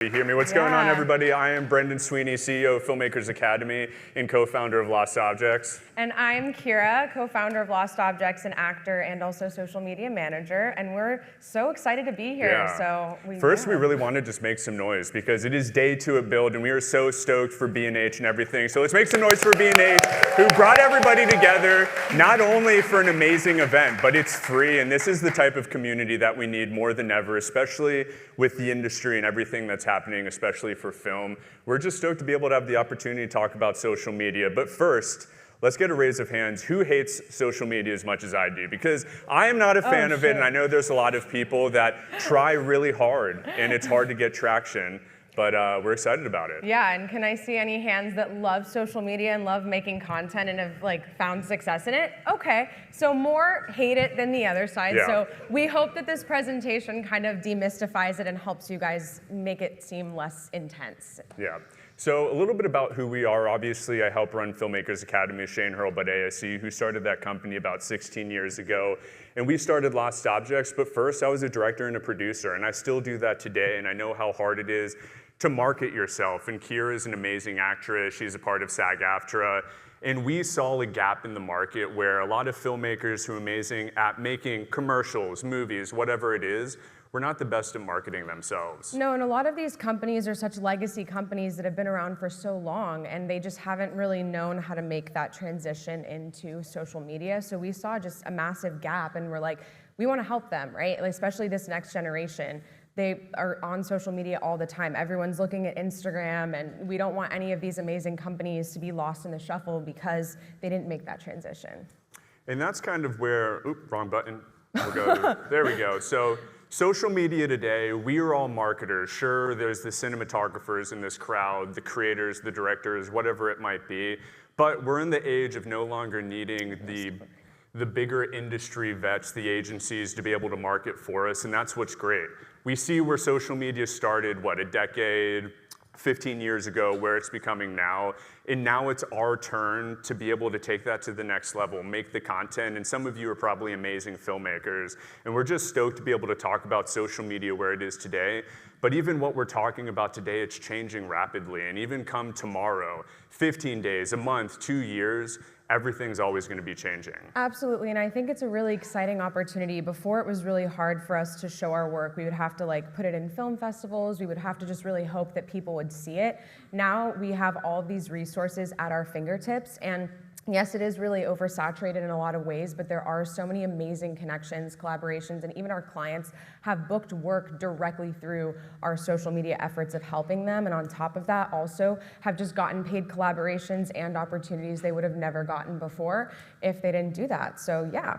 You hear me? What's going on, everybody? I am Brendan Sweeney, CEO of Filmmakers Academy and co-founder of Lost Objects. And I'm Kyra, co-founder of Lost Objects, an actor and also social media manager. And we're so excited to be here. Yeah. First, we really want to just make some noise because it is day 2 at Bild, and we are so stoked for B&H and everything. So let's make some noise for B&H, who brought everybody together, not only for an amazing event, but it's free. And this is the type of community that we need more than ever, especially with the industry and everything that's happening, especially for film. We're just stoked to be able to have the opportunity to talk about social media. But first, let's get a raise of hands. Who hates social media as much as I do? Because I am not a fan of it, and I know there's a lot of people that try really hard, and it's hard to get traction. But we're excited about it. Yeah, and can I see any hands that love social media and love making content and have found success in it? Okay, so more hate it than the other side. Yeah. So we hope that this presentation kind of demystifies it and helps you guys make it seem less intense. Yeah. So a little bit about who we are. Obviously, I help run Filmmakers Academy, Shane Hurlbut-ASC, who started that company about 16 years ago. And we started Lost Objects, but first I was a director and a producer, and I still do that today, and I know how hard it is to market yourself. And Kyra is an amazing actress. She's a part of SAG-AFTRA. And we saw a gap in the market where a lot of filmmakers who are amazing at making commercials, movies, whatever it is, we're not the best at marketing themselves. No, and a lot of these companies are such legacy companies that have been around for so long, and they just haven't really known how to make that transition into social media. So we saw just a massive gap, and we're like, we want to help them, right? Especially this next generation. They are on social media all the time. Everyone's looking at Instagram, and we don't want any of these amazing companies to be lost in the shuffle because they didn't make that transition. And that's kind of where, wrong button. We'll go, there we go. So social media today, we are all marketers. Sure, there's the cinematographers in this crowd, the creators, the directors, whatever it might be. But we're in the age of no longer needing the bigger industry vets, the agencies, to be able to market for us, and that's what's great. We see where social media started, a decade, 15 years ago, where it's becoming now. And now it's our turn to be able to take that to the next level, make the content. And some of you are probably amazing filmmakers. And we're just stoked to be able to talk about social media where it is today. But even what we're talking about today, it's changing rapidly. And even come tomorrow, 15 days, a month, 2 years, everything's always going to be changing. Absolutely, and I think it's a really exciting opportunity. Before, it was really hard for us to show our work. We would have to put it in film festivals. We would have to just really hope that people would see it. Now we have all these resources at our fingertips, and yes, it is really oversaturated in a lot of ways, but there are so many amazing connections, collaborations, and even our clients have booked work directly through our social media efforts of helping them. And on top of that, also have just gotten paid collaborations and opportunities they would have never gotten before if they didn't do that. So yeah.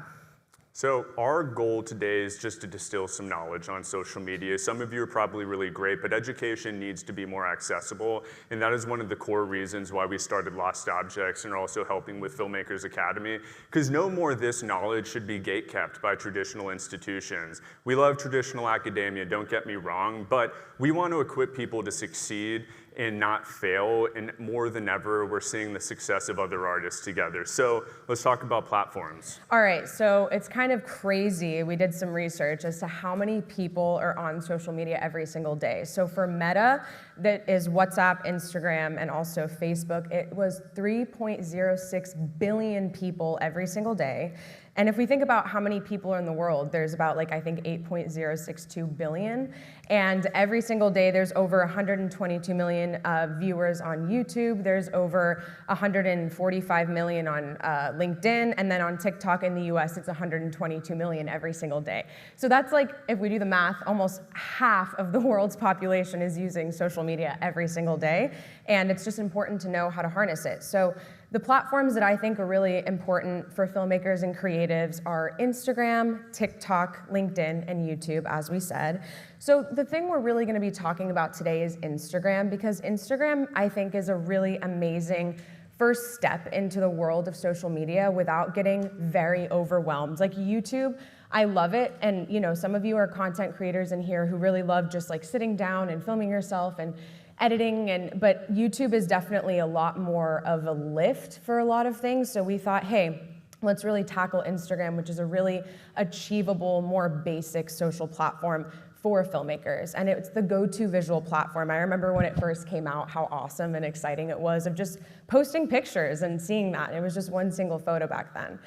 So our goal today is just to distill some knowledge on social media. Some of you are probably really great, but education needs to be more accessible. And that is one of the core reasons why we started Lost Objects and are also helping with Filmmakers Academy. Because no more of this knowledge should be gatekept by traditional institutions. We love traditional academia, don't get me wrong, but we want to equip people to succeed and not fail, and more than ever, we're seeing the success of other artists together. So let's talk about platforms. All right, so it's kind of crazy. We did some research as to how many people are on social media every single day. So for Meta, that is WhatsApp, Instagram, and also Facebook, it was 3.06 billion people every single day. And if we think about how many people are in the world, there's about I think 8.062 billion. And every single day there's over 122 million viewers on YouTube. There's over 145 million on LinkedIn. And then on TikTok in the US, it's 122 million every single day. So that's if we do the math, almost half of the world's population is using social media every single day. And it's just important to know how to harness it. So the platforms that I think are really important for filmmakers and creatives are Instagram, TikTok, LinkedIn, and YouTube, as we said. So the thing we're really going to be talking about today is Instagram, because Instagram, I think, is a really amazing first step into the world of social media without getting very overwhelmed. YouTube, I love it, and some of you are content creators in here who really love just sitting down and filming yourself and editing, but YouTube is definitely a lot more of a lift for a lot of things. So we thought, hey, let's really tackle Instagram, which is a really achievable, more basic social platform for filmmakers, and it's the go-to visual platform. I remember when it first came out, how awesome and exciting it was of just posting pictures and seeing that. It was just one single photo back then.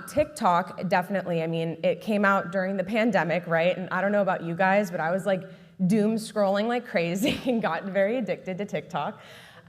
TikTok, definitely, I mean, it came out during the pandemic, right? And I don't know about you guys, but I was like doom scrolling like crazy and got very addicted to TikTok.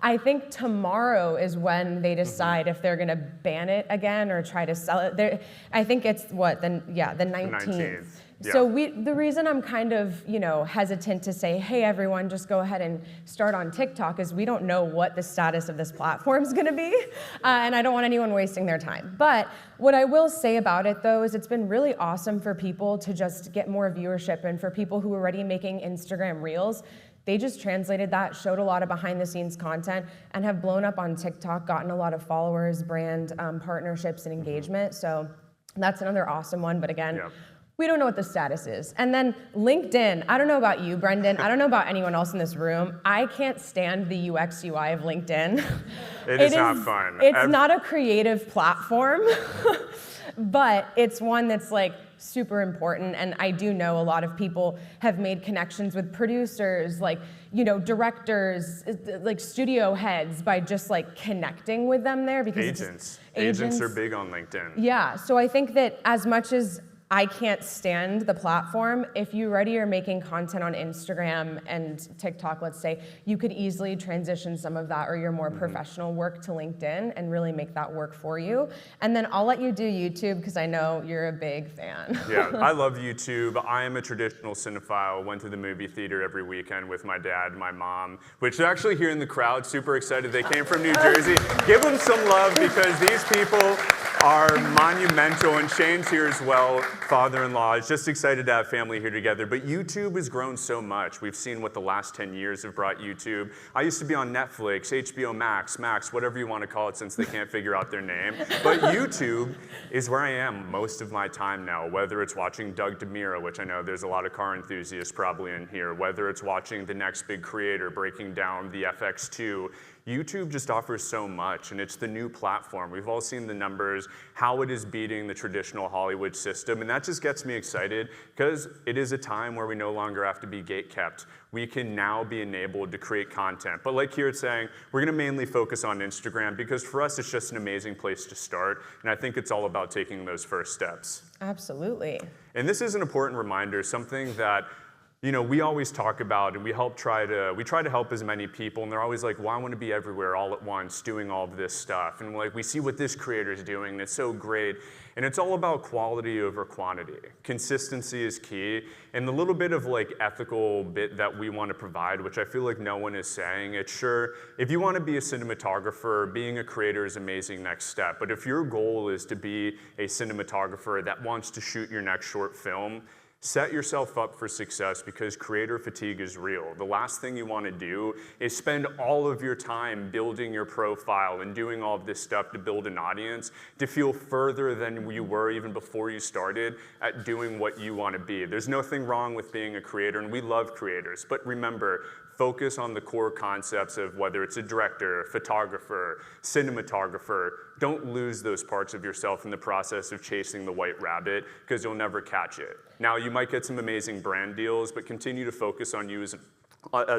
I think tomorrow is when they decide if they're gonna ban it again or try to sell it. I think it's what, the 19th. Yeah. So the reason I'm kind of, hesitant to say, hey, everyone, just go ahead and start on TikTok is we don't know what the status of this platform is gonna be, and I don't want anyone wasting their time. But what I will say about it, though, is it's been really awesome for people to just get more viewership, and for people who are already making Instagram Reels, they just translated that, showed a lot of behind-the-scenes content, and have blown up on TikTok, gotten a lot of followers, brand partnerships, and engagement. So that's another awesome one, but again, we don't know what the status is. And then LinkedIn, I don't know about you, Brendan, I don't know about anyone else in this room, I can't stand the UX UI of LinkedIn. It is not fun. It's not a creative platform, but it's one that's like super important, and I do know a lot of people have made connections with producers, like, directors, like studio heads, by just like connecting with them there, because Agents are big on LinkedIn. Yeah, so I think that as much as I can't stand the platform, if you already are making content on Instagram and TikTok, let's say, you could easily transition some of that or your more professional work to LinkedIn and really make that work for you. And then I'll let you do YouTube because I know you're a big fan. Yeah, I love YouTube. I am a traditional cinephile. Went to the movie theater every weekend with my dad and my mom, which they're actually here in the crowd, super excited. They came from New Jersey. Give them some love because these people are monumental, and Shane's here as well, father-in-law. Is just excited to have family here together. But YouTube has grown so much. We've seen what the last 10 years have brought YouTube. I used to be on Netflix, HBO Max, whatever you want to call it since they can't figure out their name. But YouTube is where I am most of my time now, whether it's watching Doug DeMira, which I know there's a lot of car enthusiasts probably in here, whether it's watching the next big creator breaking down the FX2. YouTube just offers so much, and it's the new platform. We've all seen the numbers, how it is beating the traditional Hollywood system, and that just gets me excited because it is a time where we no longer have to be gatekept. We can now be enabled to create content. But like Kyra's saying, we're gonna mainly focus on Instagram because for us, it's just an amazing place to start, and I think it's all about taking those first steps. Absolutely. And this is an important reminder, something that we always talk about, and we try to help as many people, and they're always like, well, I want to be everywhere all at once doing all of this stuff. And we see what this creator is doing, and it's so great. And it's all about quality over quantity. Consistency is key. And the little bit of ethical bit that we want to provide, which I feel like no one is saying, it's sure, if you want to be a cinematographer, being a creator is an amazing next step. But if your goal is to be a cinematographer that wants to shoot your next short film, set yourself up for success because creator fatigue is real. The last thing you want to do is spend all of your time building your profile and doing all of this stuff to build an audience to feel further than you were even before you started at doing what you want to be. There's nothing wrong with being a creator, and we love creators, but remember, focus on the core concepts of whether it's a director, photographer, cinematographer. Don't lose those parts of yourself in the process of chasing the white rabbit because you'll never catch it. Now, you might get some amazing brand deals, but continue to focus on you as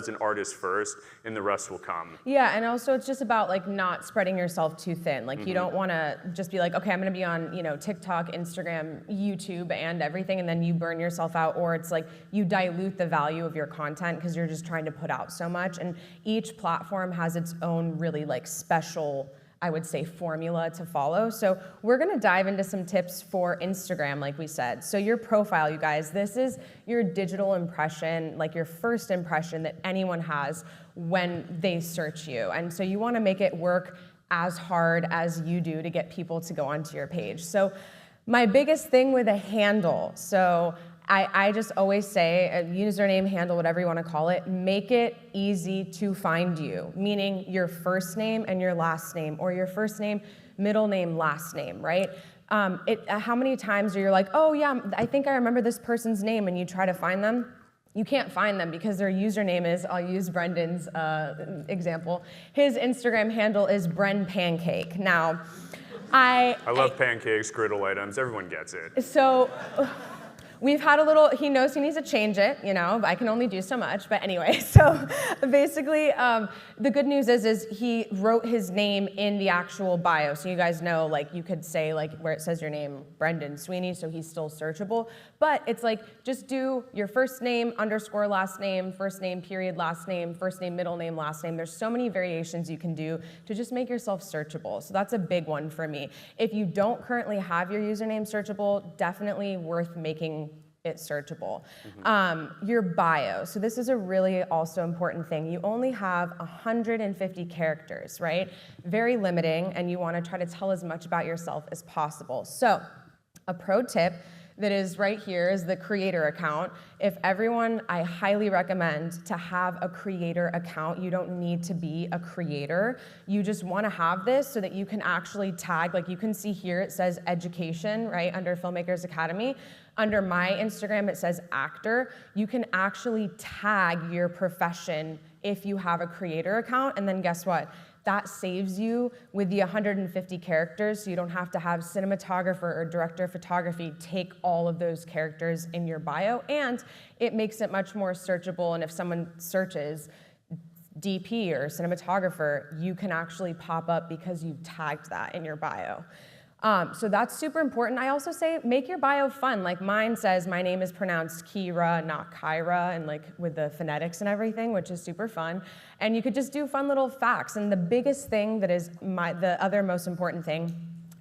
an artist first, and the rest will come. Yeah, and also it's just about not spreading yourself too thin. You don't want to just be like, okay, I'm going to be on TikTok, Instagram, YouTube, and everything, and then you burn yourself out, or it's like you dilute the value of your content because you're just trying to put out so much. And each platform has its own really special, I would say, formula to follow. So we're gonna dive into some tips for Instagram, like we said. So your profile, you guys, this is your digital impression, your first impression that anyone has when they search you. And so you wanna make it work as hard as you do to get people to go onto your page. So my biggest thing with a handle, so I just always say, a username, handle, whatever you want to call it, make it easy to find you, meaning your first name and your last name, or your first name, middle name, last name, right? How many times are you like, oh yeah, I think I remember this person's name, and you try to find them? You can't find them because their username is, I'll use Brendan's example, his Instagram handle is Bren Pancake. Now, I love pancakes, griddle items, everyone gets it. So, we've had a little, he knows he needs to change it, you know, but I can only do so much. But anyway, so basically, the good news is he wrote his name in the actual bio. So you guys know, like, you could say, like, where it says your name, Brendan Sweeney, so he's still searchable. But it's like, just do your first name, underscore last name, first name, period, last name, first name, middle name, last name. There's so many variations you can do to just make yourself searchable. So that's a big one for me. If you don't currently have your username searchable, definitely worth making it searchable. Your bio. So this is a really also important thing. You only have 150 characters, right? Very limiting, and you want to try to tell as much about yourself as possible. So a pro tip that is right here is the creator account. If everyone, I highly recommend to have a creator account. You don't need to be a creator. You just want to have this so that you can actually tag, like you can see here, it says education, right, under Filmmakers Academy. Under my Instagram, it says actor. You can actually tag your profession if you have a creator account, and then guess what? That saves you with the 150 characters, so you don't have to have cinematographer or director of photography take all of those characters in your bio, and it makes it much more searchable, and if someone searches DP or cinematographer, you can actually pop up because you've tagged that in your bio. So that's super important. I also say make your bio fun. Like mine says my name is pronounced Kyra, not Kyra, and like with the phonetics and everything, which is super fun. And you could just do fun little facts. And the biggest thing that is the other most important thing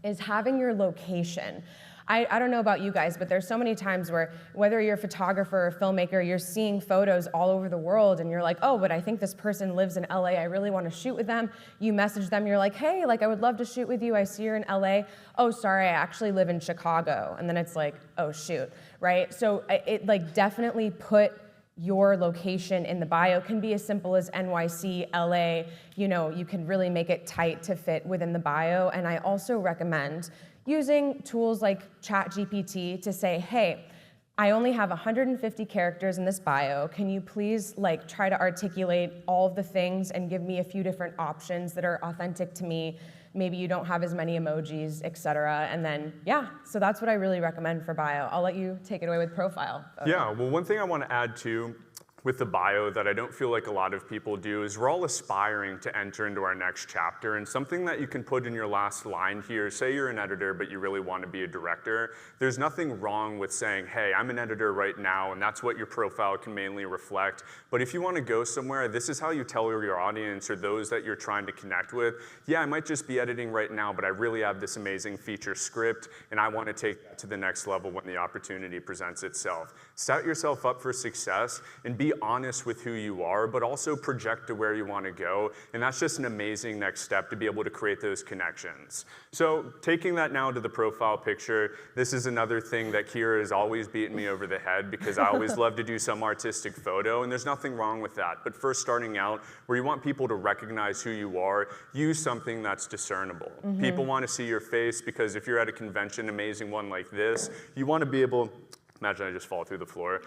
is having your location. I don't know about you guys, but there's so many times where whether you're a photographer or filmmaker, you're seeing photos all over the world and you're like, oh, but I think this person lives in LA, I really want to shoot with them. You message them, you're like, hey, like I would love to shoot with you, I see you're in LA. Oh, sorry, I actually live in Chicago. And then it's like, oh shoot, right? So it like definitely put your location in the bio. Can be as simple as NYC, LA, you know, you can really make it tight to fit within the bio. And I also recommend using tools like ChatGPT to say, hey, I only have 150 characters in this bio. Can you please like try to articulate all of the things and give me a few different options that are authentic to me? Maybe you don't have as many emojis, etc. And then, yeah, so that's what I really recommend for bio. I'll let you take it away with profile. Yeah, well, one thing I want to add too with the bio that I don't feel like a lot of people do is we're all aspiring to enter into our next chapter, and something that you can put in your last line here, say you're an editor but you really want to be a director, there's nothing wrong with saying, hey, I'm an editor right now, and that's what your profile can mainly reflect. But if you want to go somewhere, this is how you tell your audience or those that you're trying to connect with, yeah, I might just be editing right now, but I really have this amazing feature script, and I want to take that to the next level when the opportunity presents itself. Set yourself up for success and be honest with who you are, but also project to where you want to go. And that's just an amazing next step to be able to create those connections. So taking that now to the profile picture, this is another thing that Kyra has always beaten me over the head because I always love to do some artistic photo, and there's nothing wrong with that. But first starting out, where you want people to recognize who you are, use something that's discernible. People want to see your face because if you're at a convention, amazing one like this, you want to be able, imagine I just fall through the floor.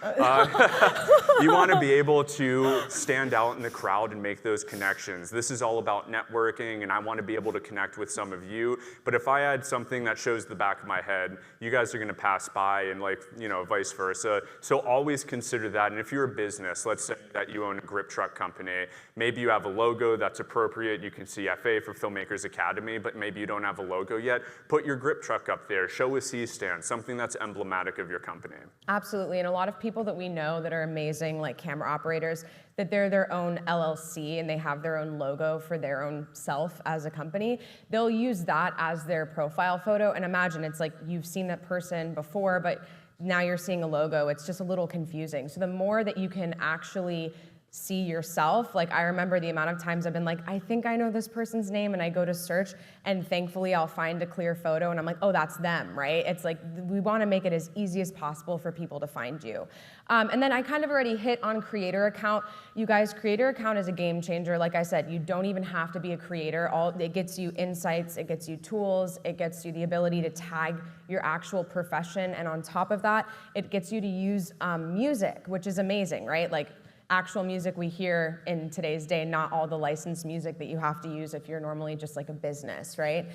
You want to be able to stand out in the crowd and make those connections. This is all about networking, and I want to be able to connect with some of you. But if I had something that shows the back of my head, you guys are going to pass by, and like, you know, vice versa. So always consider that. And if you're a business, let's say that you own a grip truck company, maybe you have a logo that's appropriate. You can see FA for Filmmakers Academy, but maybe you don't have a logo yet. Put your grip truck up there. Show a C-stand, something that's emblematic of your company. Absolutely, and a lot of people that we know that are amazing, like camera operators, that they're their own LLC and they have their own logo for their own self as a company, they'll use that as their profile photo. And imagine it's like you've seen that person before, but now you're seeing a logo. It's just a little confusing. So the more that you can actually see yourself. Like I remember the amount of times I've been like, I think I know this person's name, and I go to search, and thankfully I'll find a clear photo and I'm like, oh, that's them, right? It's like, we wanna make it as easy as possible for people to find you. And then I kind of already hit on creator account. You guys, creator account is a game changer. Like I said, you don't even have to be a creator. It gets you insights, it gets you tools, it gets you the ability to tag your actual profession, and on top of that, it gets you to use music, which is amazing, right? Like, actual music we hear in today's day, not all the licensed music that you have to use if you're normally just like a business, right?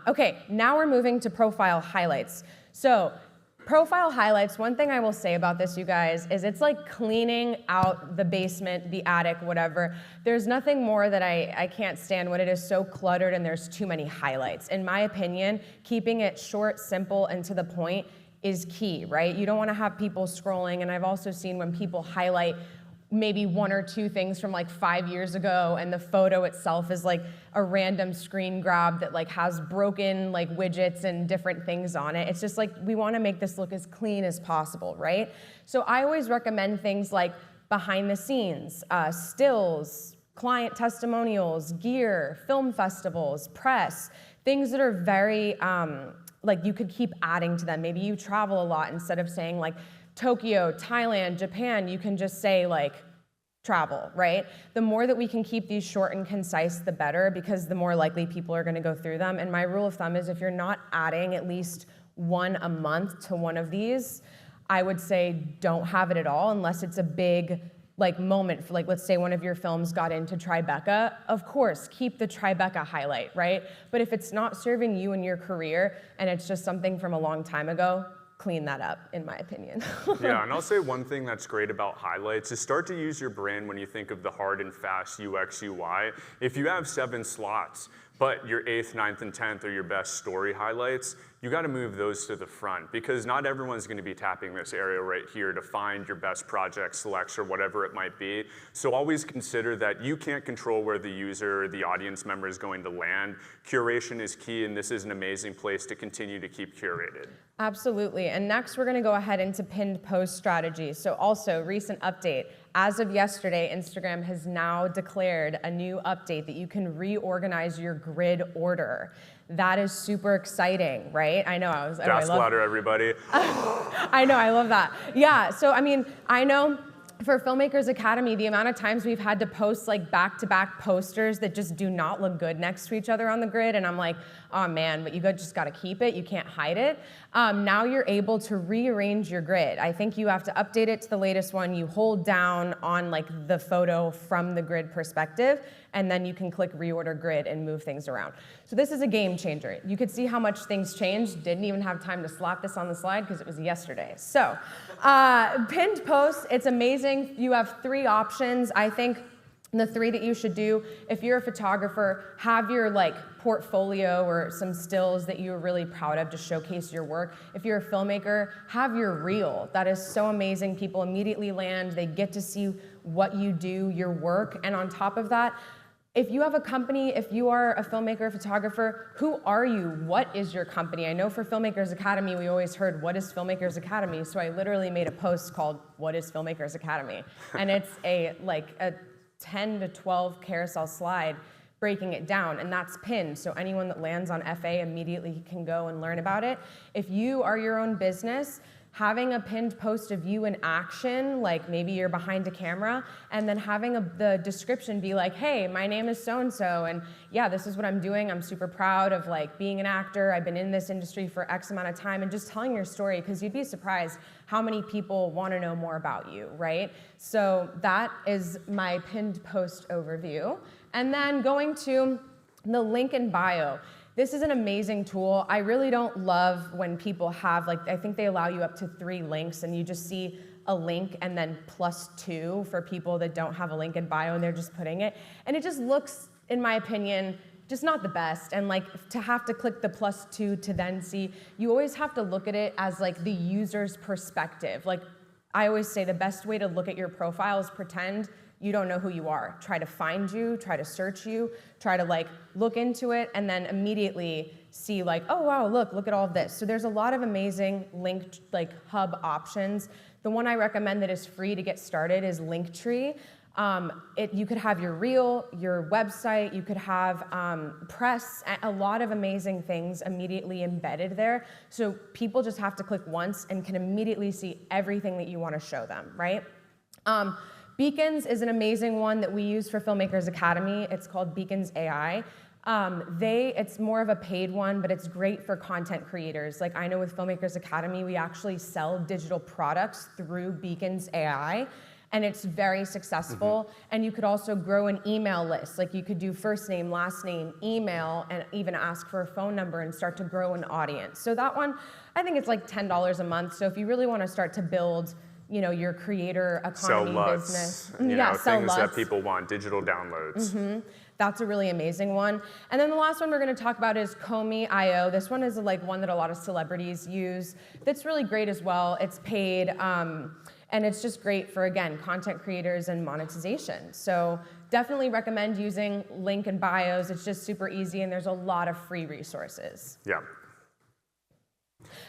Okay, now we're moving to profile highlights. So profile highlights, one thing I will say about this, you guys, is it's like cleaning out the basement, the attic, whatever. There's nothing more that I can't stand when it is so cluttered and there's too many highlights. In my opinion, keeping it short, simple, and to the point is key, right? You don't want to have people scrolling, and I've also seen when people highlight maybe one or two things from like 5 years ago, and the photo itself is like a random screen grab that like has broken like widgets and different things on it. It's just like, we want to make this look as clean as possible, right? So I always recommend things like behind the scenes, stills, client testimonials, gear, film festivals, press, things that are very, like you could keep adding to them. Maybe you travel a lot, instead of saying like Tokyo, Thailand, Japan, you can just say like travel, right? The more that we can keep these short and concise, the better, because the more likely people are gonna go through them. And my rule of thumb is if you're not adding at least one a month to one of these, I would say don't have it at all unless it's a big like moment. For, like, let's say one of your films got into Tribeca, of course, keep the Tribeca highlight, right? But if it's not serving you in your career and it's just something from a long time ago, clean that up, in my opinion. Yeah, and I'll say one thing that's great about highlights is start to use your brand when you think of the hard and fast UX, UI. If you have 7 slots, but your 8th, 9th, and 10th are your best story highlights, you gotta move those to the front, because not everyone's gonna be tapping this area right here to find your best project selects or whatever it might be. So always consider that you can't control where the user or the audience member is going to land. Curation is key, and this is an amazing place to continue to keep curated. Absolutely, and next we're gonna go ahead into pinned post strategy. So also, recent update. As of yesterday, Instagram has now declared a new update that you can reorganize your grid order. That is super exciting, right? I know, Gas bladder, everybody. I know, I love that. Yeah, so I mean, I know for Filmmakers Academy, the amount of times we've had to post like back-to-back posters that just do not look good next to each other on the grid, and I'm like, oh man, but you just gotta keep it, you can't hide it. Now you're able to rearrange your grid. I think you have to update it to the latest one. You hold down on like the photo from the grid perspective, and then you can click reorder grid and move things around. So this is a game changer. You could see how much things changed. Didn't even have time to slap this on the slide because it was yesterday. So pinned posts, it's amazing. You have 3 options. I think the 3 that you should do, if you're a photographer, have your like portfolio or some stills that you're really proud of to showcase your work. If you're a filmmaker, have your reel. That is so amazing. People immediately land, they get to see what you do, your work, and on top of that, if you have a company, if you are a filmmaker, photographer, who are you? What is your company? I know for Filmmakers Academy, we always heard, what is Filmmakers Academy? So I literally made a post called, what is Filmmakers Academy? And it's a 10 to 12 carousel slide breaking it down, and that's pinned. So anyone that lands on FA immediately can go and learn about it. If you are your own business, having a pinned post of you in action, like maybe you're behind a camera, and then having the description be like, hey, my name is so-and-so, and yeah, this is what I'm doing. I'm super proud of like being an actor. I've been in this industry for X amount of time, and just telling your story, because you'd be surprised how many people want to know more about you, right? So that is my pinned post overview. And then going to the link in bio. This is an amazing tool. I really don't love when people have, I think they allow you up to 3 links, and you just see a link and then +2 for people that don't have a link in bio and they're just putting it. And it just looks, in my opinion, just not the best. And to have to click the +2 to then see, you always have to look at it as the user's perspective. I always say the best way to look at your profile is pretend you don't know who you are. Try to find you, try to search you, try to look into it, and then immediately see oh wow, look at all of this. So there's a lot of amazing linked hub options. The one I recommend that is free to get started is Linktree. You could have your reel, your website, you could have press, a lot of amazing things immediately embedded there. So people just have to click once and can immediately see everything that you want to show them, right? Beacons is an amazing one that we use for Filmmakers Academy. It's called Beacons AI. It's more of a paid one, but it's great for content creators. I know with Filmmakers Academy, we actually sell digital products through Beacons AI. and it's very successful. And you could also grow an email list. Like you could do first name, last name, email, and even ask for a phone number and start to grow an audience. So that one, I think it's like $10 a month. So if you really want to start to build, you know, your creator economy business. You know, things that people want, digital downloads. That's a really amazing one. And then the last one we're going to talk about is Comey.io. This one is like one that a lot of celebrities use. That's really great as well. It's paid, and it's just great for, again, content creators and monetization. So definitely recommend using link in bios. It's just super easy, and there's a lot of free resources. Yeah.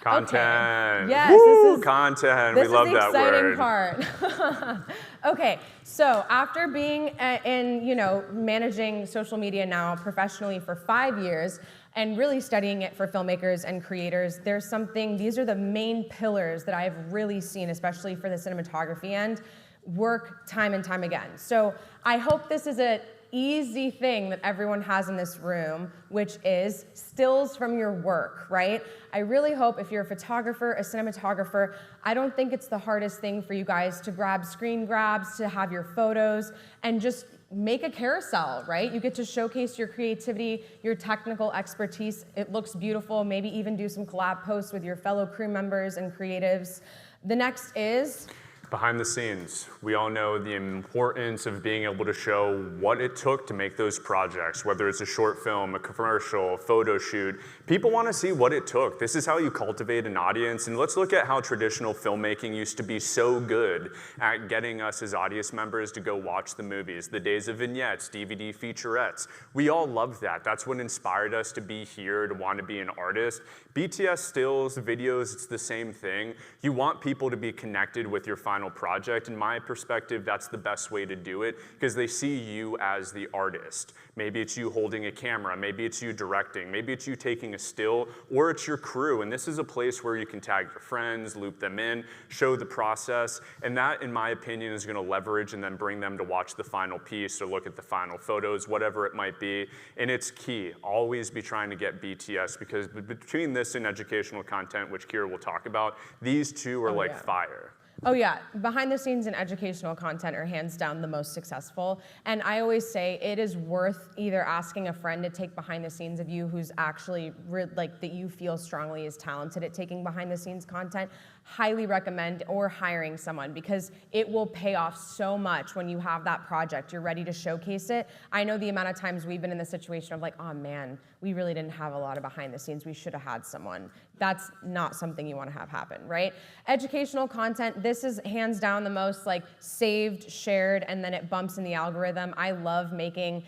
Content. Okay. Yes, Woo, content. We love that word. This is the exciting part. Okay, so after being in, you know, managing social media now professionally for 5 years and really studying it for filmmakers and creators, these are the main pillars that I've really seen, especially for the cinematography end, work time and time again. So I hope this is an easy thing that everyone has in this room, which is stills from your work, right? I really hope if you're a photographer, a cinematographer, I don't think it's the hardest thing for you guys to grab screen grabs, to have your photos, and just make a carousel, right? You get to showcase your creativity, your technical expertise. It looks beautiful. Maybe even do some collab posts with your fellow crew members and creatives. The next is behind the scenes. We all know the importance of being able to show what it took to make those projects, whether it's a short film, a commercial, photo shoot. People want to see what it took. This is how you cultivate an audience. And let's look at how traditional filmmaking used to be so good at getting us as audience members to go watch the movies. The days of vignettes, DVD featurettes. We all loved that. That's what inspired us to be here, to want to be an artist. BTS stills, videos, it's the same thing. You want people to be connected with your final project. In my perspective, that's the best way to do it because they see you as the artist. Maybe it's you holding a camera, maybe it's you directing, maybe it's you taking a still, or it's your crew. And this is a place where you can tag your friends, loop them in, show the process. And that, in my opinion, is going to leverage and then bring them to watch the final piece or look at the final photos, whatever it might be. And it's key. Always be trying to get BTS because between this and educational content, which Kyra will talk about, these two are fire. Oh yeah, behind the scenes and educational content are hands down the most successful. And I always say it is worth either asking a friend to take behind the scenes of you who's actually that you feel strongly is talented at taking behind the scenes content. Highly recommend, or hiring someone, because it will pay off so much when you have that project. You're ready to showcase it. I know the amount of times we've been in the situation of like, oh man, we really didn't have a lot of behind the scenes. We should have had someone. That's not something you want to have happen, right? Educational content, this is hands down the most like saved, shared, and then it bumps in the algorithm. I love making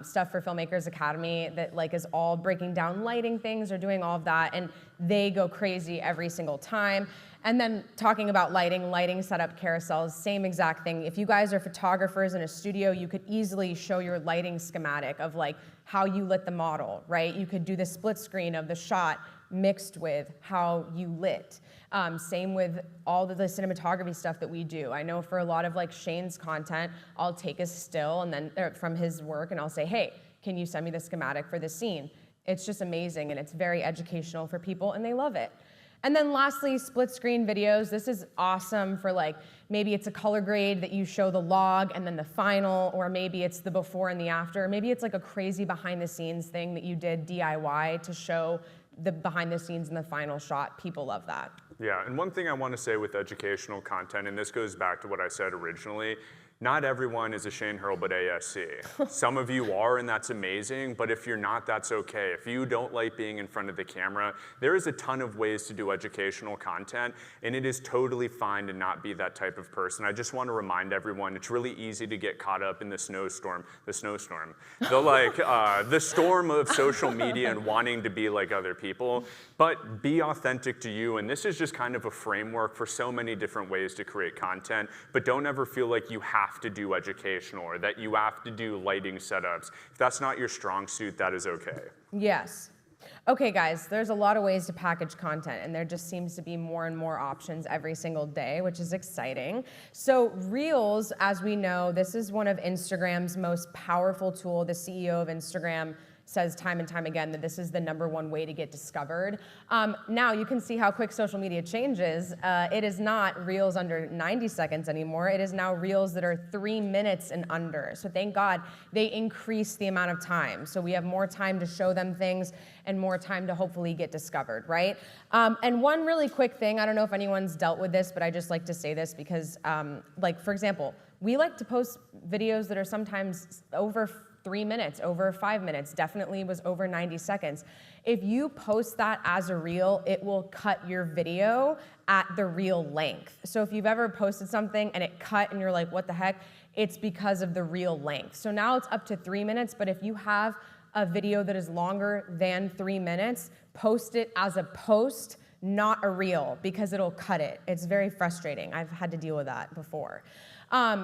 stuff for Filmmakers Academy that like is all breaking down lighting things or doing all of that, and they go crazy every single time. And then talking about lighting setup carousels, same exact thing. If you guys are photographers in a studio, you could easily show your lighting schematic of like how you lit the model, right? You could do the split screen of the shot mixed with how you lit. Same with all of the cinematography stuff that we do. I know for a lot of like Shane's content, I'll take a still and then from his work and I'll say, hey, can you send me the schematic for this scene? It's just amazing and it's very educational for people and they love it. And then lastly, split screen videos. This is awesome for like, maybe it's a color grade that you show the log and then the final, or maybe it's the before and the after. Maybe it's like a crazy behind the scenes thing that you did DIY to show the behind the scenes in the final shot. People love that. Yeah, and one thing I want to say with educational content, and this goes back to what I said originally, not everyone is a Shane Hurlbut ASC. Some of you are, and that's amazing, but if you're not, that's okay. If you don't like being in front of the camera, there is a ton of ways to do educational content, and it is totally fine to not be that type of person. I just want to remind everyone, it's really easy to get caught up in the storm, the storm of social media and wanting to be like other people, but be authentic to you, and this is just kind of a framework for so many different ways to create content, but don't ever feel like you have to do educational or that you have to do lighting setups. If that's not your strong suit, that is okay. Yes. Okay, guys, there's a lot of ways to package content, and there just seems to be more and more options every single day, which is exciting. So Reels, as we know, this is one of Instagram's most powerful tool. The CEO of Instagram says time and time again that this is the #1 way to get discovered. Now you can see how quick social media changes. It is not reels under 90 seconds anymore. It is now reels that are 3 minutes and under. So thank God they increase the amount of time. So we have more time to show them things and more time to hopefully get discovered, right? And one really quick thing, I don't know if anyone's dealt with this, but I just like to say this because, like for example, we like to post videos that are sometimes over 3 minutes, over 5 minutes, definitely was over 90 seconds. If you post that as a reel, it will cut your video at the reel length. So if you've ever posted something and it cut and you're like, what the heck? It's because of the reel length. So now it's up to 3 minutes, but if you have a video that is longer than 3 minutes, post it as a post, not a reel, because it'll cut it. It's very frustrating. I've had to deal with that before.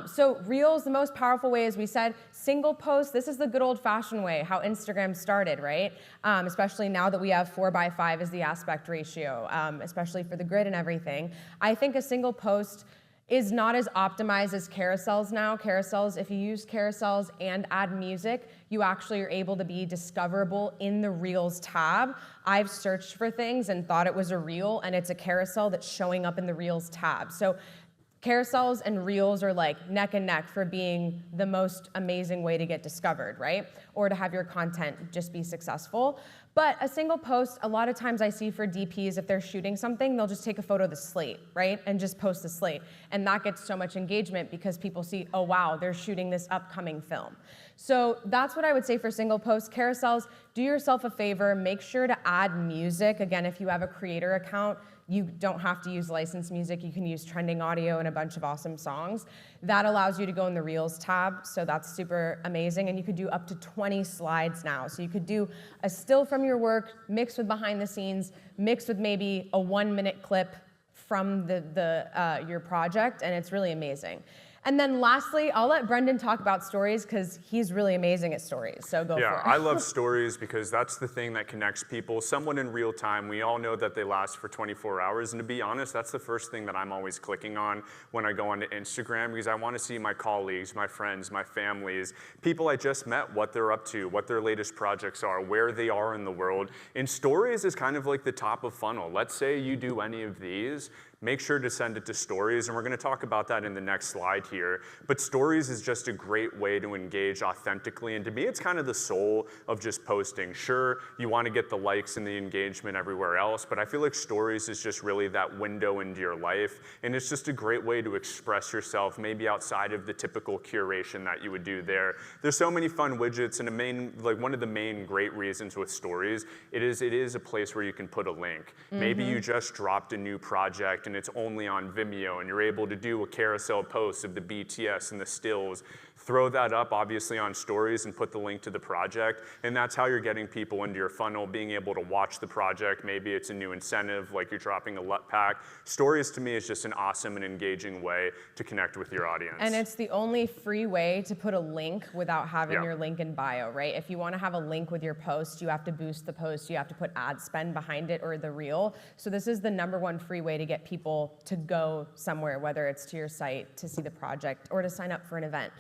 So reels, the most powerful way, as we said, single post. This is the good old-fashioned way, how Instagram started, right? Especially now that we have 4:5 as the aspect ratio, especially for the grid and everything. I think a single post is not as optimized as carousels now. Carousels, if you use carousels and add music, you actually are able to be discoverable in the Reels tab. I've searched for things and thought it was a reel, and it's a carousel that's showing up in the Reels tab. So carousels and reels are like neck and neck for being the most amazing way to get discovered, right? Or to have your content just be successful. But a single post, a lot of times I see for DPs, if they're shooting something, they'll just take a photo of the slate, right? And just post the slate. And that gets so much engagement because people see, oh wow, they're shooting this upcoming film. So that's what I would say for single posts. Carousels, do yourself a favor, make sure to add music. Again, if you have a creator account, you don't have to use licensed music. You can use trending audio and a bunch of awesome songs. That allows you to go in the Reels tab, so that's super amazing. And you could do up to 20 slides now. So you could do a still from your work, mixed with behind the scenes, mixed with maybe a 1-minute clip from your project, and it's really amazing. And then lastly, I'll let Brendan talk about stories because he's really amazing at stories, so go for it. Yeah, I love stories because that's the thing that connects people. Someone in real time, we all know that they last for 24 hours, and to be honest, that's the first thing that I'm always clicking on when I go onto Instagram because I want to see my colleagues, my friends, my families, people I just met, what they're up to, what their latest projects are, where they are in the world. And stories is kind of like the top of funnel. Let's say you do any of these, make sure to send it to stories, and we're going to talk about that in the next slide here. But stories is just a great way to engage authentically, and to me, it's kind of the soul of just posting. Sure, you want to get the likes and the engagement everywhere else, but I feel like stories is just really that window into your life, and it's just a great way to express yourself, maybe outside of the typical curation that you would do there. There's so many fun widgets, and one of the main great reasons with stories, it is a place where you can put a link. Maybe you just dropped a new project, and it's only on Vimeo, and you're able to do a carousel post of the BTS and the stills. Throw that up, obviously, on stories and put the link to the project, and that's how you're getting people into your funnel, being able to watch the project. Maybe it's a new incentive, like you're dropping a LUT pack. Stories, to me, is just an awesome and engaging way to connect with your audience. And it's the only free way to put a link without having your link in bio, right? If you want to have a link with your post, you have to boost the post, you have to put ad spend behind it or the reel. So this is the #1 free way to get people to go somewhere, whether it's to your site to see the project or to sign up for an event.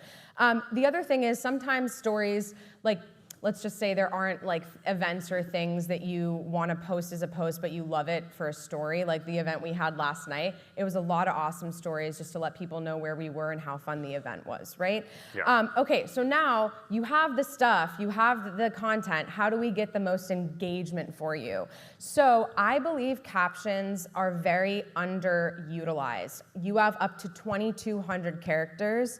The other thing is sometimes stories, like let's just say there aren't like events or things that you want to post as a post, but you love it for a story, like the event we had last night. It was a lot of awesome stories just to let people know where we were and how fun the event was, right? Yeah. Okay, so now you have the stuff, you have the content. How do we get the most engagement for you? So I believe captions are very underutilized. You have up to 2,200 characters.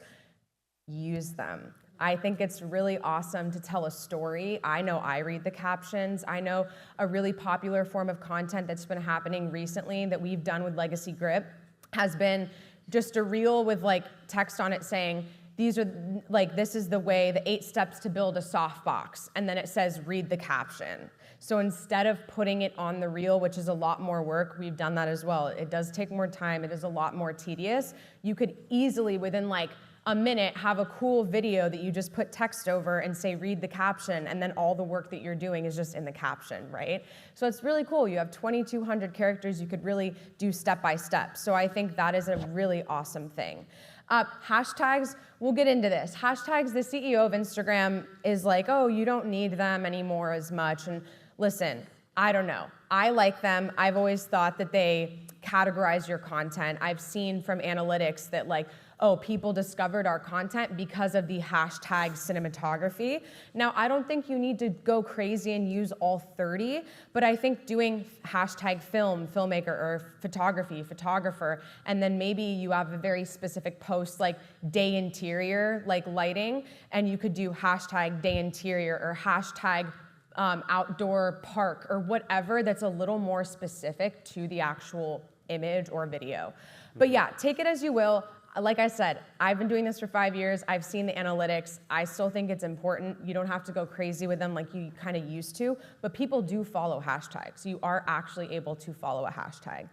Use them. I think it's really awesome to tell a story. I know I read the captions. I know a really popular form of content that's been happening recently that we've done with Legacy Grip has been just a reel with like text on it saying, this is the way, the 8 steps to build a softbox. And then it says, read the caption. So instead of putting it on the reel, which is a lot more work, we've done that as well. It does take more time. It is a lot more tedious. You could easily, within like a minute, have a cool video that you just put text over and say, read the caption, and then all the work that you're doing is just in the caption, right? So it's really cool. You have 2,200 characters. You could really do step by step. So I think that is a really awesome thing. Hashtags, we'll get into this. Hashtags, the CEO of Instagram is like, oh, you don't need them anymore as much. And listen, I don't know. I like them. I've always thought that they categorize your content. I've seen from analytics that like, oh, people discovered our content because of the hashtag cinematography. Now, I don't think you need to go crazy and use all 30, but I think doing hashtag film, filmmaker, or photography, photographer, and then maybe you have a very specific post like day interior, like lighting, and you could do hashtag day interior or hashtag outdoor park or whatever that's a little more specific to the actual image or video. But yeah, take it as you will. Like I said, I've been doing this for 5 years. I've seen the analytics. I still think it's important. You don't have to go crazy with them like you kind of used to, but people do follow hashtags. You are actually able to follow a hashtag.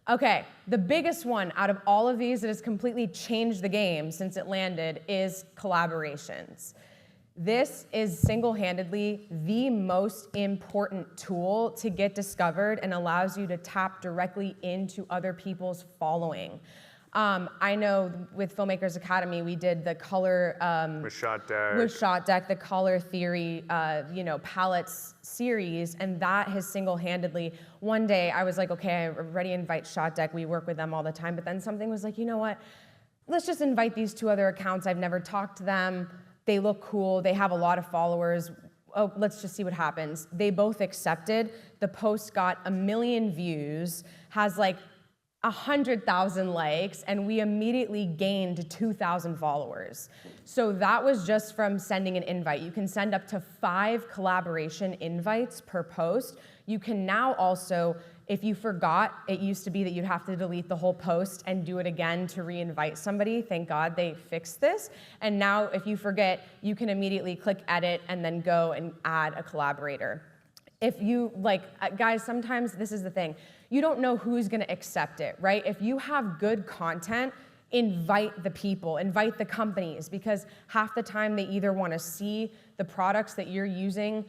Okay, the biggest one out of all of these that has completely changed the game since it landed is collaborations. This is single-handedly the most important tool to get discovered and allows you to tap directly into other people's following. I know with Filmmakers Academy, we did the color with Shot Deck, the color theory, palettes series, and that has single-handedly. One day, I was like, okay, I already invite Shot Deck. We work with them all the time, but then something was like, you know what? Let's just invite these 2 other accounts. I've never talked to them. They look cool. They have a lot of followers. Oh, let's just see what happens. They both accepted. The post got 1 million views, has like 100,000 likes, and we immediately gained 2,000 followers. So that was just from sending an invite. You can send up to 5 collaboration invites per post. You can now also, if you forgot, it used to be that you'd have to delete the whole post and do it again to re-invite somebody. Thank God they fixed this. And now if you forget, you can immediately click edit and then go and add a collaborator. If you, guys, sometimes this is the thing. You don't know who's gonna accept it, right? If you have good content, invite the people, invite the companies, because half the time they either wanna see the products that you're using,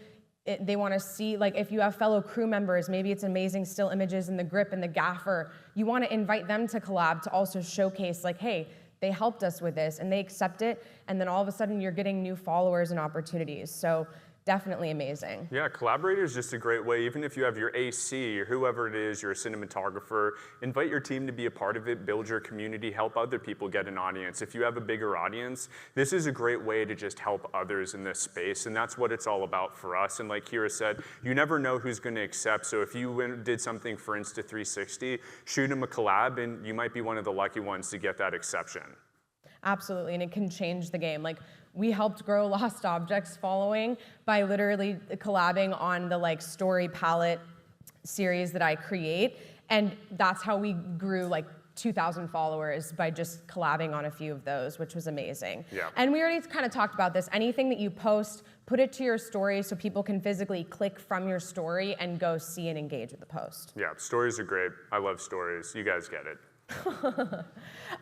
they wanna see, like if you have fellow crew members, maybe it's amazing still images and the grip and the gaffer, you wanna invite them to collab to also showcase like, hey, they helped us with this and they accept it, and then all of a sudden you're getting new followers and opportunities. So definitely amazing. Yeah, collaborator is just a great way. Even if you have your AC or whoever it is, you're a cinematographer, invite your team to be a part of it, build your community, help other people get an audience. If you have a bigger audience, this is a great way to just help others in this space, and that's what it's all about for us. And like Kyra said, you never know who's going to accept, so if you did something for Insta360, shoot them a collab, and you might be one of the lucky ones to get that exception. Absolutely, and it can change the game. Like, we helped grow Lost Objects following by literally collabing on the story palette series that I create, and that's how we grew 2,000 followers by just collabing on a few of those, which was amazing. Yeah. And we already kind of talked about this. Anything that you post, put it to your story so people can physically click from your story and go see and engage with the post. Yeah, stories are great. I love stories. You guys get it.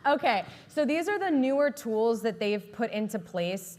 Okay, so these are the newer tools that they've put into place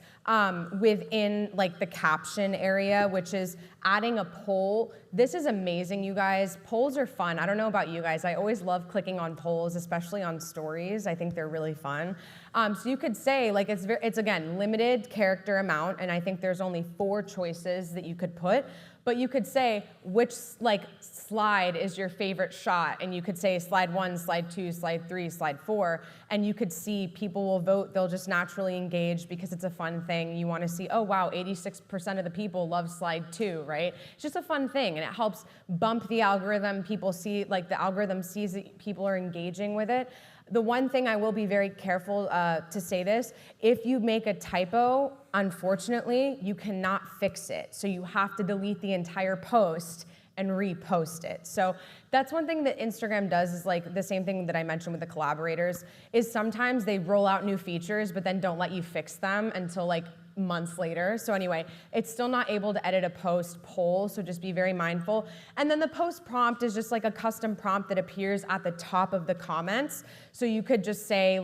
within the caption area, which is adding a poll. This is amazing, you guys. Polls are fun. I don't know about you guys. I always love clicking on polls, especially on stories. I think they're really fun. So you could say it's again limited character amount, and I think there's only 4 choices that you could put. But you could say which slide is your favorite shot, and you could say slide 1, slide 2, slide 3, slide 4, and you could see people will vote. They'll just naturally engage because it's a fun thing. You want to see, oh wow, 86% of the people love slide 2, right? It's just a fun thing, and it helps bump the algorithm. People see, the algorithm sees that people are engaging with it. The one thing I will be very careful to say this, if you make a typo, unfortunately, you cannot fix it. So you have to delete the entire post and repost it. So that's one thing that Instagram does, is the same thing that I mentioned with the collaborators, is sometimes they roll out new features but then don't let you fix them until months later. So anyway, it's still not able to edit a post poll, so just be very mindful. And then the post prompt is just a custom prompt that appears at the top of the comments. So you could just say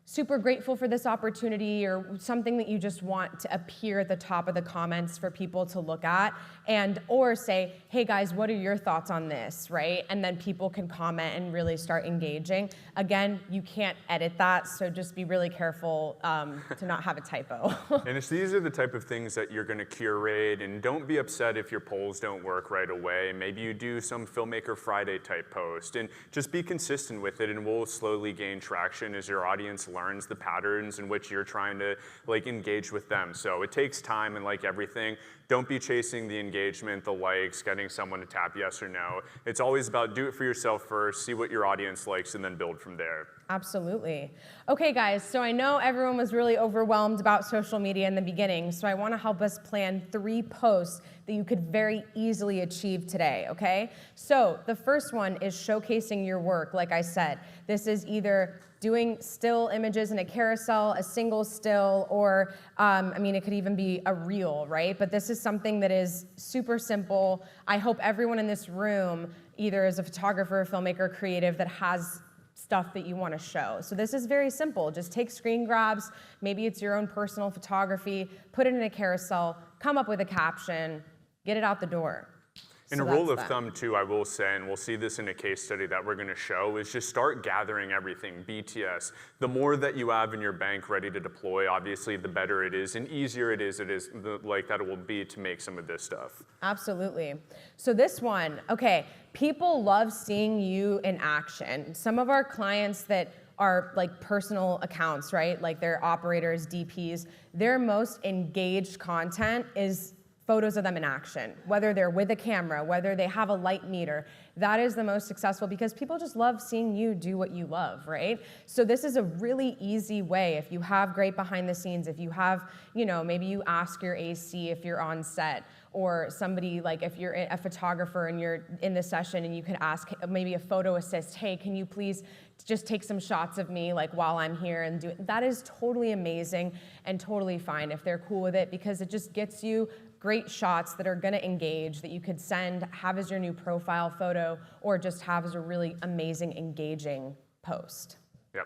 super grateful for this opportunity, or something that you just want to appear at the top of the comments for people to look at, and or say, hey guys, what are your thoughts on this, right? And then people can comment and really start engaging. Again, you can't edit that, so just be really careful to not have a typo. And these are the type of things that you're going to curate, and don't be upset if your polls don't work right away. Maybe you do some Filmmaker Friday type post, and just be consistent with it, and we'll slowly gain traction as your audience learns the patterns in which you're trying to engage with them. So it takes time, and like everything, don't be chasing the engagement, the likes, getting someone to tap yes or no. It's always about do it for yourself first, see what your audience likes, and then build from there. Absolutely. Okay, guys, so I know everyone was really overwhelmed about social media in the beginning, so I want to help us plan 3 posts that you could very easily achieve today, okay? So the first one is showcasing your work, like I said. This is either doing still images in a carousel, a single still, or it could even be a reel, right? But this is something that is super simple. I hope everyone in this room either is a photographer, filmmaker, creative that has stuff that you want to show. So this is very simple. Just take screen grabs. Maybe it's your own personal photography. Put it in a carousel. Come up with a caption. Get it out the door. And a rule of thumb too, I will say, and we'll see this in a case study that we're going to show, is just start gathering everything, BTS. The more that you have in your bank ready to deploy, obviously the better it is, and easier it is that it will be to make some of this stuff. Absolutely. So this one, okay, people love seeing you in action. Some of our clients that are like personal accounts, right? Like they're operators, DPs, their most engaged content is photos of them in action, whether they're with a camera, whether they have a light meter. That is the most successful because people just love seeing you do what you love, right? So this is a really easy way. If you have great behind the scenes, if you have, maybe you ask your AC if you're on set, or somebody, like if you're a photographer and you're in the session and you can ask maybe a photo assist, hey, can you please just take some shots of me like while I'm here and do it. That is totally amazing and totally fine if they're cool with it, because it just gets you great shots that are gonna engage, that you could have as your new profile photo, or just have as a really amazing, engaging post. Yep.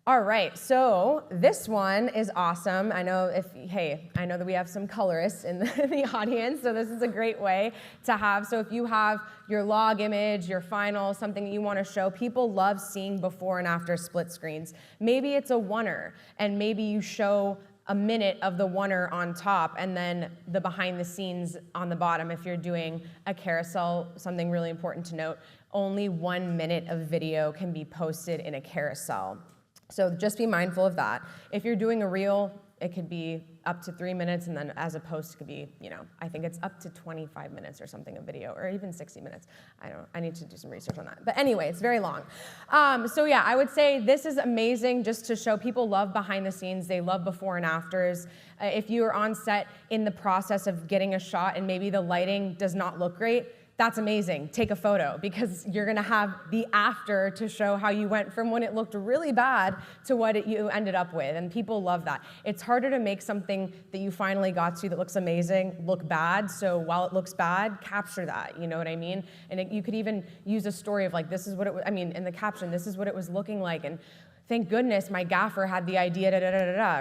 All right, so this one is awesome. I know that we have some colorists in the audience, so this is a great way to have. So if you have your log image, your final, something that you want to show, people love seeing before and after split screens. Maybe it's a oneer, and maybe you show a minute of the oneer on top and then the behind the scenes on the bottom. If you're doing a carousel, something really important to note, only 1 minute of video can be posted in a carousel. So just be mindful of that. If you're doing a reel, it could be up to 3 minutes, and then as a post, it could be, I think it's up to 25 minutes or something of video, or even 60 minutes. I need to do some research on that. But anyway, it's very long. So yeah, I would say this is amazing just to show people love behind the scenes. They love before and afters. If you are on set in the process of getting a shot and maybe the lighting does not look great, that's amazing. Take a photo, because you're gonna have the after to show how you went from when it looked really bad to what you ended up with, and people love that. It's harder to make something that you finally got to that looks amazing look bad, so while it looks bad, capture that, you know what I mean? And you could even use a story of like, this is what in the caption, this is what it was looking like, and thank goodness my gaffer had the idea,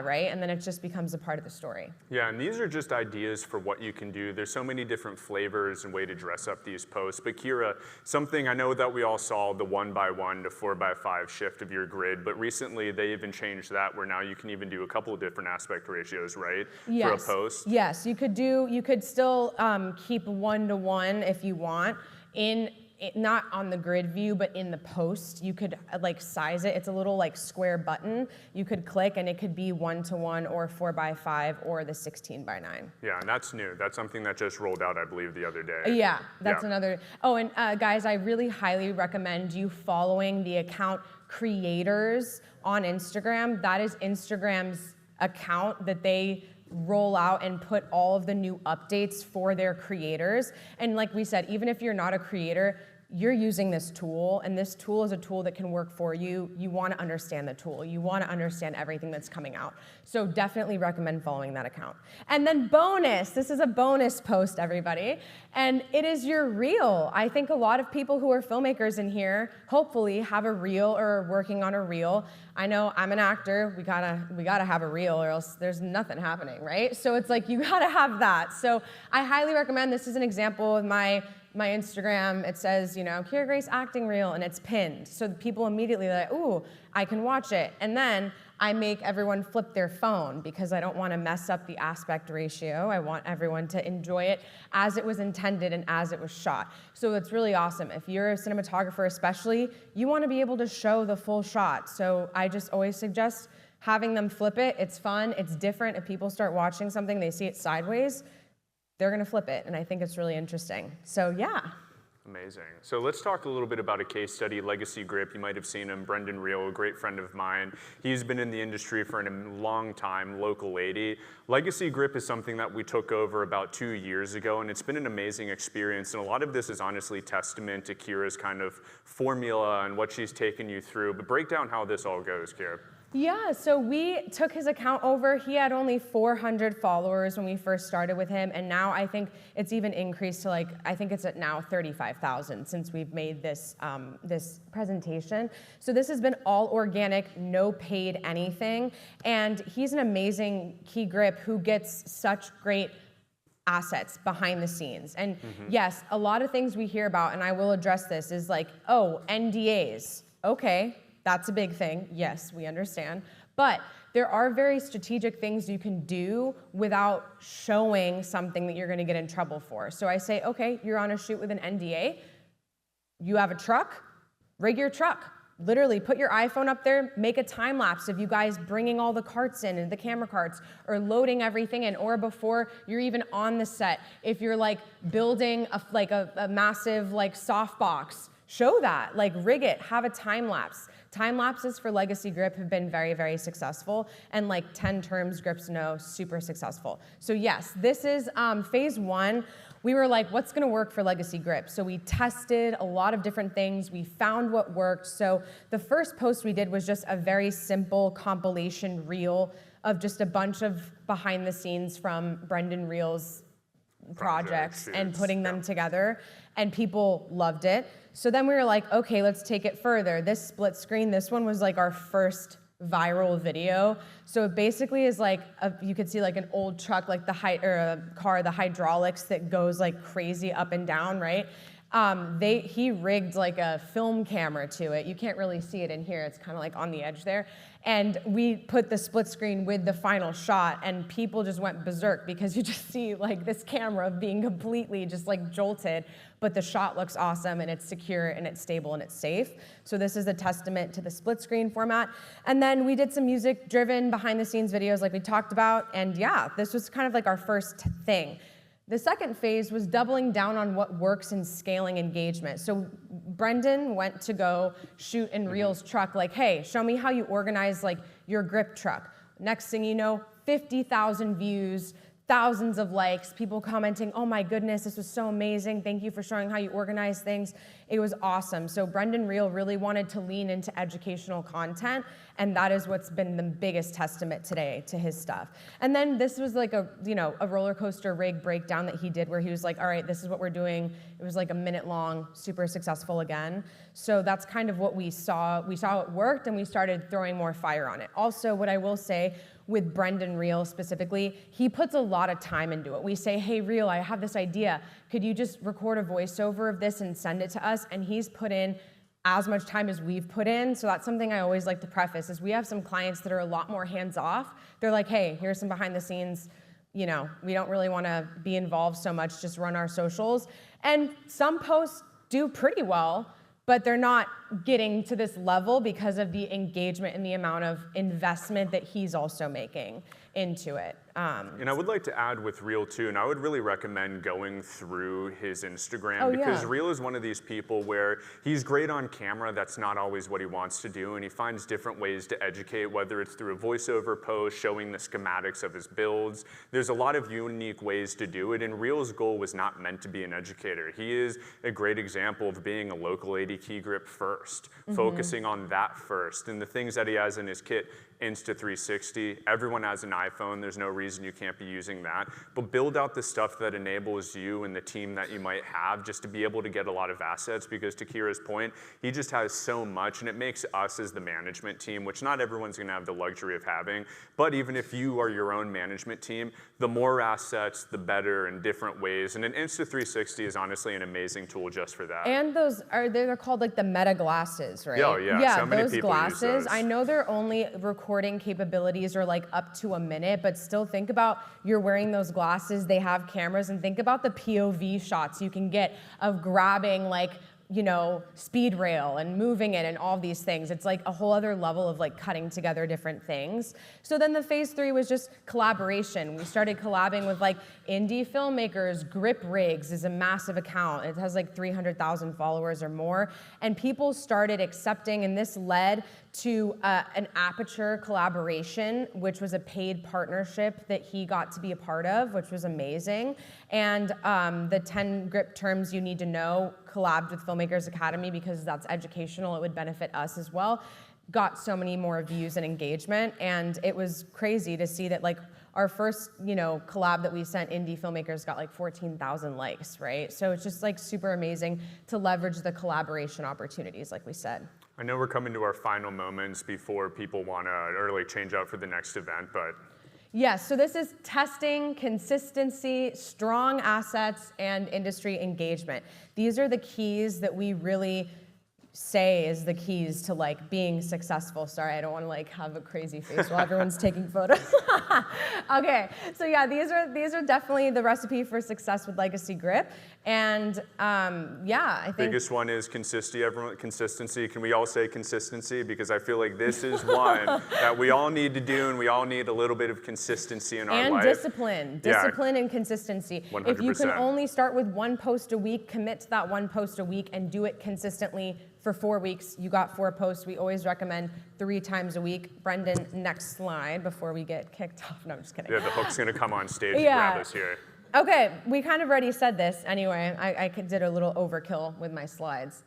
right? And then it just becomes a part of the story. Yeah, and these are just ideas for what you can do. There's so many different flavors and way to dress up these posts. But Kyra, something I know that we all saw, the 1x1 to 4x5 shift of your grid, but recently they even changed that where now you can even do a couple of different aspect ratios, right? Yes. For a post? Yes, you could still keep 1:1 if you want. Not on the grid view, but in the post, you could size it. It's a little square button. You could click and it could be 1:1 or 4x5 or the 16:9. Yeah, and that's new. That's something that just rolled out, I believe, the other day. Yeah, that's another. Oh, and guys, I really highly recommend you following the account Creators on Instagram. That is Instagram's account that they roll out and put all of the new updates for their creators. And like we said, even if you're not a creator, you're using this tool, and this tool is a tool that can work for you. You want to understand the tool. You want to understand everything that's coming out. So definitely recommend following that account. And then bonus, this is a bonus post, everybody, and it is your reel. I think a lot of people who are filmmakers in here, hopefully, have a reel or are working on a reel. I know I'm an actor. We gotta have a reel, or else there's nothing happening, right? So it's like you gotta have that. So I highly recommend. This is an example of my Instagram. It says, Kyra Grace acting reel, and it's pinned. So people immediately are like, ooh, I can watch it. And then I make everyone flip their phone because I don't want to mess up the aspect ratio. I want everyone to enjoy it as it was intended and as it was shot. So it's really awesome. If you're a cinematographer especially, you want to be able to show the full shot. So I just always suggest having them flip it. It's fun. It's different. If people start watching something, they see it sideways, they're going to flip it, and I think it's really interesting. So yeah. Amazing. So let's talk a little bit about a case study, Legacy Grip. You might have seen him, Brendan Reel, a great friend of mine. He's been in the industry for a long time, local lady. Legacy Grip is something that we took over about 2 years ago, and it's been an amazing experience. And a lot of this is honestly testament to Kyra's kind of formula and what she's taken you through. But break down how this all goes, Kyra. Yeah, so we took his account over. He had only 400 followers when we first started with him, and now I think it's even increased to I think it's at now 35,000 since we've made this presentation. So this has been all organic, no paid anything, and he's an amazing key grip who gets such great assets behind the scenes. And yes, a lot of things we hear about, and I will address this, is NDAs. Okay. That's a big thing. Yes, we understand. But there are very strategic things you can do without showing something that you're going to get in trouble for. So I say, okay, you're on a shoot with an NDA. You have a truck, rig your truck. Literally put your iPhone up there, make a time lapse of you guys bringing all the carts in and the camera carts, or loading everything in, or before you're even on the set. If you're building a massive softbox, show that, rig it, have a time lapse. Time lapses for Legacy Grip have been very, very successful, and 10 terms grips know, super successful. So yes, this is phase one. We were what's gonna work for Legacy Grip? So we tested a lot of different things. We found what worked. So the first post we did was just a very simple compilation reel of just a bunch of behind the scenes from Brendan Reel's projects and putting them together, and people loved it. So then we were okay, let's take it further. This split screen, this one was our first viral video. So it basically is you could see an old truck, or a car, the hydraulics that goes crazy up and down, right? He rigged a film camera to it. You can't really see it in here. It's kind of on the edge there. And we put the split screen with the final shot, and people just went berserk because you just see this camera being completely just jolted, but the shot looks awesome, and it's secure, and it's stable, and it's safe. So this is a testament to the split screen format. And then we did some music-driven behind-the-scenes videos like we talked about, and yeah, this was kind of our first thing. The second phase was doubling down on what works in scaling engagement. So Brendan went to go shoot in Reel's truck, hey, show me how you organize your grip truck. Next thing you know, 50,000 views, thousands of likes, people commenting, oh my goodness, this was so amazing. Thank you for showing how you organize things. It was awesome. So Brendan Reel really wanted to lean into educational content, and that is what's been the biggest testament today to his stuff. And then this was a roller coaster rig breakdown that he did where he was all right, this is what we're doing. It was a minute long, super successful again. So that's kind of what we saw. We saw it worked, and we started throwing more fire on it. Also, what I will say, with Brendan Reel specifically, he puts a lot of time into it. We say, hey, Reel, I have this idea. Could you just record a voiceover of this and send it to us? And he's put in as much time as we've put in. So that's something I always like to preface, is we have some clients that are a lot more hands-off. They're like, hey, here's some behind the scenes. We don't really want to be involved so much, just run our socials. And some posts do pretty well, but they're not getting to this level because of the engagement and the amount of investment that he's also making into it. And I would like to add with Reel too, and I would really recommend going through his Instagram because Reel is one of these people where he's great on camera, that's not always what he wants to do, and he finds different ways to educate, whether it's through a voiceover post, showing the schematics of his builds. There's a lot of unique ways to do it, and Reel's goal was not meant to be an educator. He is a great example of being a local 80 key grip first, focusing on that first, and the things that he has in his kit, Insta360, everyone has an iPhone, there's no reason you can't be using that, but build out the stuff that enables you and the team that you might have just to be able to get a lot of assets, because to Kyra's point, he just has so much, and it makes us as the management team, which not everyone's gonna have the luxury of having, but even if you are your own management team, the more assets, the better in different ways, and an Insta360 is honestly an amazing tool just for that. And they're called like the Meta glasses, right? Oh yeah, so many those people glasses, use those. I know they're only recording capabilities are like up to a minute, but still think about you're wearing those glasses, they have cameras, and think about the POV shots you can get of grabbing like, you know, speed rail and moving it and all these things. It's like a whole other level of like cutting together different things. So then the phase 3 was just collaboration. We started collabing with like indie filmmakers. Grip Rigs is a massive account. It has like 300,000 followers or more. And people started accepting, and this led to an Aperture collaboration, which was a paid partnership that he got to be a part of, which was amazing. And the 10 grip terms you need to know collabed with Filmmakers Academy because that's educational. It would benefit us as well. Got so many more views and engagement, and it was crazy to see that like our first, you know, collab that we sent indie filmmakers got like 14,000 likes, right? So it's just like super amazing to leverage the collaboration opportunities, like we said. I know we're coming to our final moments before people want to early change out for the next event, but Yes, so this is testing, consistency, strong assets, and industry engagement. These are the keys that we really say is the keys to like being successful. Sorry, I don't want to like have a crazy face while everyone's taking photos. Okay, so yeah, these are definitely the recipe for success with Legacy Grip. And yeah, I think biggest one is consistency. Everyone, consistency. Can we all say consistency? Because I feel like this is one that we all need to do, and we all need a little bit of consistency in our life. And discipline and consistency. 100%. If you can only start with one post a week, commit to that one post a week and do it consistently for 4 weeks. You got 4 posts. We always recommend 3 times a week. Brendan, next slide before we get kicked off. No, I'm just kidding. Yeah, the hook's gonna come on stage and grab us here. Okay, we kind of already said this. Anyway, I did a little overkill with my slides.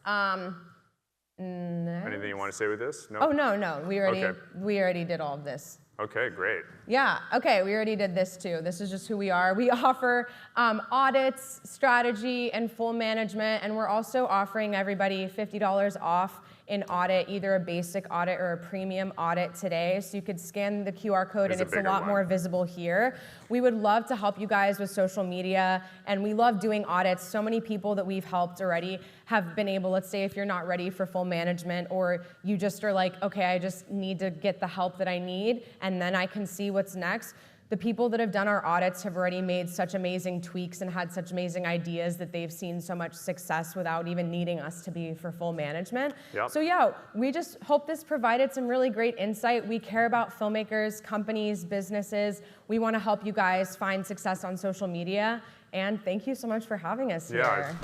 Anything you want to say with this? No? Oh, no. We already did all of this. Okay, great. Yeah, okay, we already did this too. This is just who we are. We offer audits, strategy, and full management, and we're also offering everybody $50 off in audit, either a basic audit or a premium audit today. So you could scan the QR code and it's a lot more visible here. We would love to help you guys with social media, and we love doing audits. So many people that we've helped already have been able, let's say if you're not ready for full management, or you just are like, okay, I just need to get the help that I need, and then I can see what's next. The people that have done our audits have already made such amazing tweaks and had such amazing ideas that they've seen so much success without even needing us to be for full management. Yep. So yeah, we just hope this provided some really great insight. We care about filmmakers, companies, businesses. We want to help you guys find success on social media. And thank you so much for having us here.